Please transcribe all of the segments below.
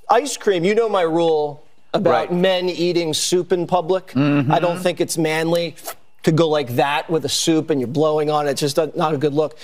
Ice cream, you know my rule about men eating soup in public. I don't think it's manly to go like that with a soup and you're blowing on it. It's just not a good look.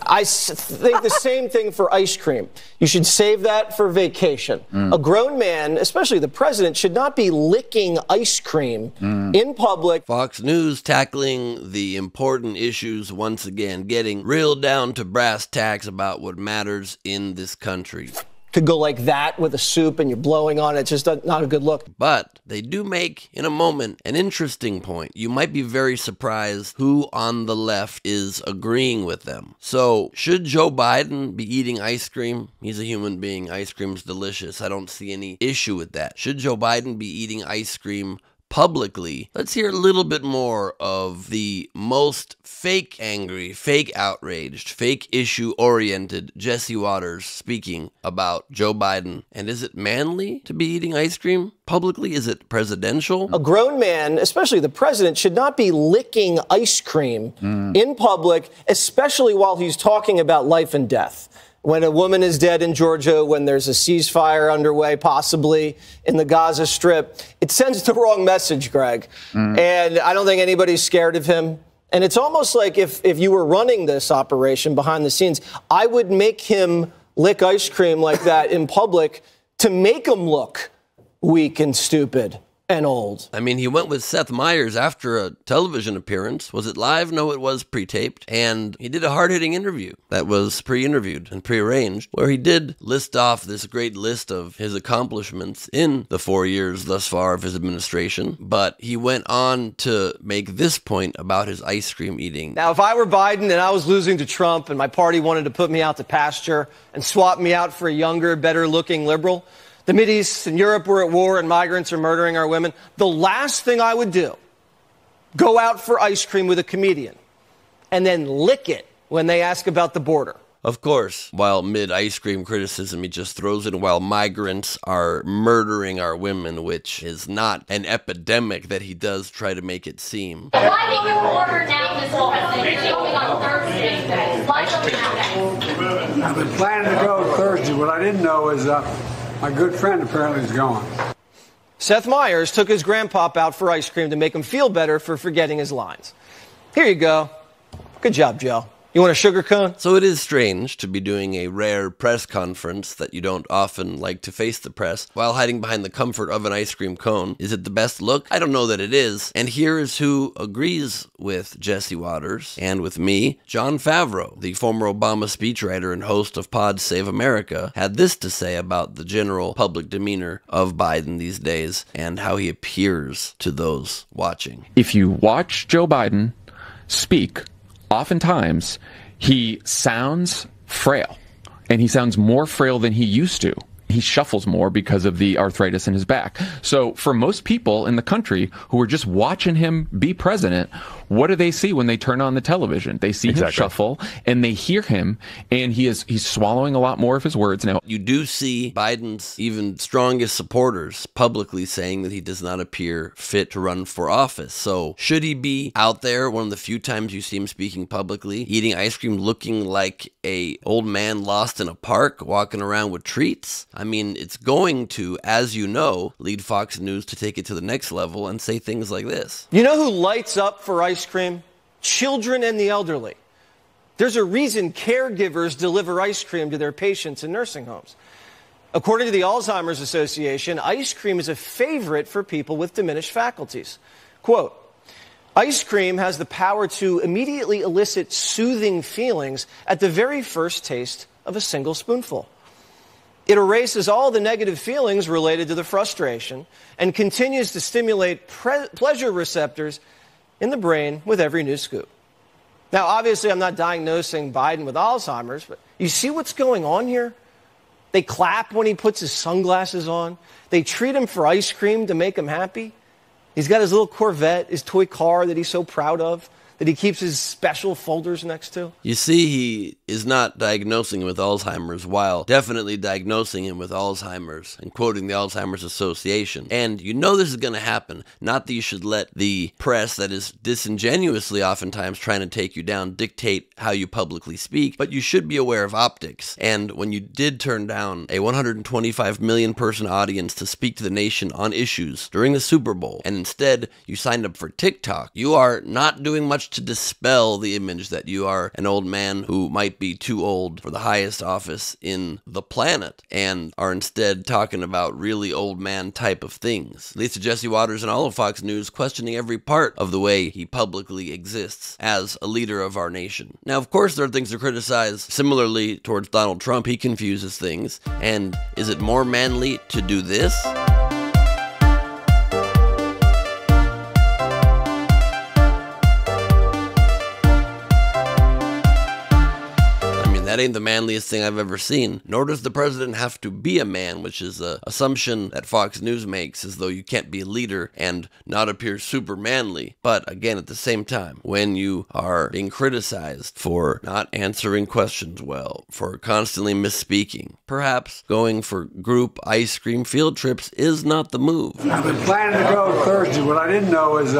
I think the same thing for ice cream. You should save that for vacation. A grown man, especially the president, should not be licking ice cream in public. Fox News tackling the important issues once again, getting real down to brass tacks about what matters in this country. To go like that with a soup and you're blowing on it, it's just not a good look. But they do make, in a moment, an interesting point. You might be very surprised who on the left is agreeing with them. So, should Joe Biden be eating ice cream? He's a human being. Ice cream's delicious. I don't see any issue with that. Should Joe Biden be eating ice cream publicly? Let's hear a little bit more of the most fake angry, fake outraged, fake issue-oriented Jesse Watters speaking about Joe Biden. And is it manly to be eating ice cream publicly? Is it presidential? A grown man, especially the president, should not be licking ice cream in public, especially while he's talking about life and death. When a woman is dead in Georgia, when there's a ceasefire underway, possibly in the Gaza Strip, it sends the wrong message, Greg. And I don't think anybody's scared of him. And it's almost like if you were running this operation behind the scenes, I would make him lick ice cream like that in public to make him look weak and stupid and old. I mean, he went with Seth Meyers after a television appearance. Was it live? No, it was pre-taped. And he did a hard-hitting interview that was pre-interviewed and pre-arranged, where he did list off this great list of his accomplishments in the 4 years thus far of his administration. But he went on to make this point about his ice cream eating. Now, if I were Biden and I was losing to Trump and my party wanted to put me out to pasture and swap me out for a younger, better-looking liberal, the Mideast and Europe were at war and migrants are murdering our women, the last thing I would do, go out for ice cream with a comedian and then lick it when they ask about the border. Of course, while mid-ice cream criticism, he just throws in while migrants are murdering our women, which is not an epidemic that he does try to make it seem. Why did you order down this whole thing? It's going on Thursday. Why don't we have that? I've been planning to go Thursday. What I didn't know is my good friend apparently is gone. Seth Meyers took his grandpop out for ice cream to make him feel better for forgetting his lines. Here you go. Good job, Joe. You want a sugar cone? So it is strange to be doing a rare press conference that you don't often like to face the press while hiding behind the comfort of an ice cream cone. Is it the best look? I don't know that it is. And here is who agrees with Jesse Watters and with me. Jon Favreau, the former Obama speechwriter and host of Pod Save America, had this to say about the general public demeanor of Biden these days and how he appears to those watching. If you watch Joe Biden speak, oftentimes, he sounds frail, and he sounds more frail than he used to. He shuffles more because of the arthritis in his back. So for most people in the country who are just watching him be president, what do they see when they turn on the television? They see him shuffle, and they hear him, and he's swallowing a lot more of his words now. You do see Biden's even strongest supporters publicly saying that he does not appear fit to run for office. So should he be out there one of the few times you see him speaking publicly, eating ice cream, looking like a old man lost in a park, walking around with treats? I mean, it's going to, as you know, lead Fox News to take it to the next level and say things like this. You know who lights up for ice cream? Children and the elderly. There's a reason caregivers deliver ice cream to their patients in nursing homes. According to the Alzheimer's Association, ice cream is a favorite for people with diminished faculties. Quote, ice cream has the power to immediately elicit soothing feelings at the very first taste of a single spoonful. It erases all the negative feelings related to the frustration and continues to stimulate pleasure receptors in the brain with every new scoop. Now, obviously, I'm not diagnosing Biden with Alzheimer's, but you see what's going on here? They clap when he puts his sunglasses on. They treat him for ice cream to make him happy. He's got his little Corvette, his toy car that he's so proud of, that that he keeps his special folders next to? You see, he is not diagnosing him with Alzheimer's while definitely diagnosing him with Alzheimer's and quoting the Alzheimer's Association. And you know this is going to happen. Not that you should let the press that is disingenuously oftentimes trying to take you down dictate how you publicly speak, but you should be aware of optics. And when you did turn down a 125 million person audience to speak to the nation on issues during the Super Bowl, and instead you signed up for TikTok, you are not doing much to dispel the image that you are an old man who might be too old for the highest office in the planet, and are instead talking about really old man type of things. Lisa Jesse Waters and all of Fox News questioning every part of the way he publicly exists as a leader of our nation. Now, of course, there are things to criticize. Similarly, towards Donald Trump, he confuses things. And is it more manly to do this? That ain't the manliest thing I've ever seen. Nor does the president have to be a man, which is an assumption that Fox News makes, as though you can't be a leader and not appear super manly. But again, at the same time, when you are being criticized for not answering questions well, for constantly misspeaking, perhaps going for group ice cream field trips is not the move. I've been planning to go Thursday. What I didn't know is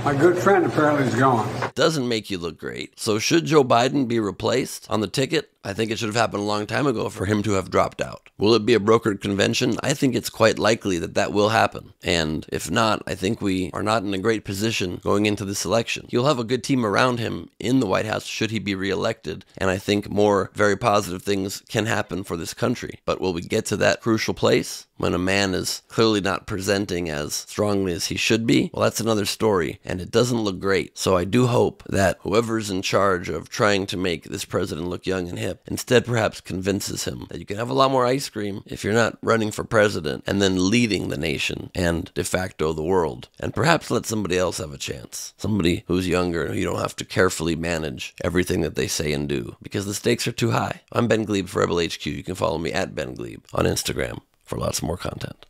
my good friend apparently is gone. Doesn't make you look great. So should Joe Biden be replaced on the ticket? I think it should have happened a long time ago for him to have dropped out. Will it be a brokered convention? I think it's quite likely that that will happen. And if not, I think we are not in a great position going into this election. You'll have a good team around him in the White House should he be reelected. And I think more very positive things can happen for this country. But will we get to that crucial place when a man is clearly not presenting as strongly as he should be? Well, that's another story, and it doesn't look great. So I do hope that whoever's in charge of trying to make this president look young and hip instead perhaps convinces him that you can have a lot more ice cream if you're not running for president and then leading the nation and de facto the world, and perhaps let somebody else have a chance. Somebody who's younger and who you don't have to carefully manage everything that they say and do, because the stakes are too high. I'm Ben Gleib for Rebel HQ. You can follow me at Ben Gleib on Instagram for lots more content.